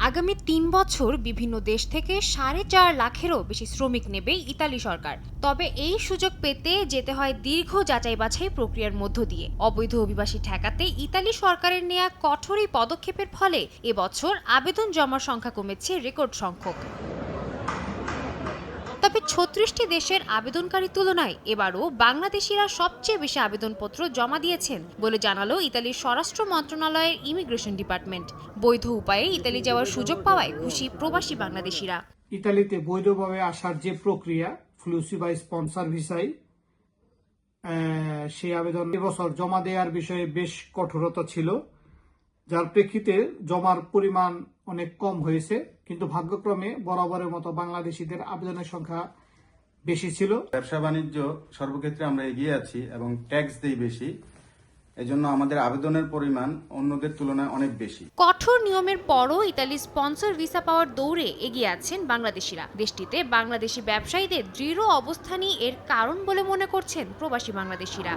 আগামী ৩ বছর বিভিন্ন দেশ থেকে ৪.৫ লাখেরও বেশি শ্রমিক নেবে ইতালি সরকার। তবে এই সুযোগ পেতে যেতে হয় দীর্ঘ যাচাই বাছাই প্রক্রিয়ার মধ্য দিয়ে। অবৈধ অভিবাসী ঠেকাতে ইতালি সরকারের নেয়া কঠোর এই পদক্ষেপের ফলে এবছর আবেদন জমার সংখ্যা কমেছে রেকর্ড সংখ্যক। তবে ৩৬টি দেশের আবেদনকারীর তুলনায় এবারও বাংলাদেশিরা সবচেয়ে বেশি আবেদনপত্র জমা দিয়েছেন বলে জানালো ইতালির স্বরাষ্ট্র মন্ত্রণালয়ের ইমিগ্রেশন ডিপার্টমেন্ট। বৈধ উপায়ে ইতালি যাওয়ার সুযোগ পাওয়ায় খুশি প্রবাসী বাংলাদেশিরা। ইতালিতে বৈধভাবে আসার যে প্রক্রিয়া ফ্লুসি বা স্পন্সর ভিসায় সেই আবেদন এবছর জমা দেওয়ার বিষয়ে বেশ কঠোরতা ছিল, যার প্রেক্ষিতে জমার পরিমাণ অনেক কম হয়েছে। কিন্তু ভাগ্যক্রমে বরাবরের মতো বাংলাদেশিদের আবেদনের সংখ্যা বেশি ছিল। ব্যবসা বাণিজ্য সর্বক্ষেত্রে আমরা এগিয়ে আছি এবং ট্যাক্স দেই বেশি, এজন্য আমাদের আবেদনের পরিমাণ অন্যদের তুলনায় অনেক বেশি। কঠোর নিয়মের পরও ইতালির স্পন্সর ভিসা পাওয়ার দৌড়ে এগিয়ে আছেন বাংলাদেশিরা। দেশটিতে বাংলাদেশি ব্যবসায়ীদের দৃঢ় অবস্থানই এর কারণ বলে মনে করছেন প্রবাসী বাংলাদেশিরা।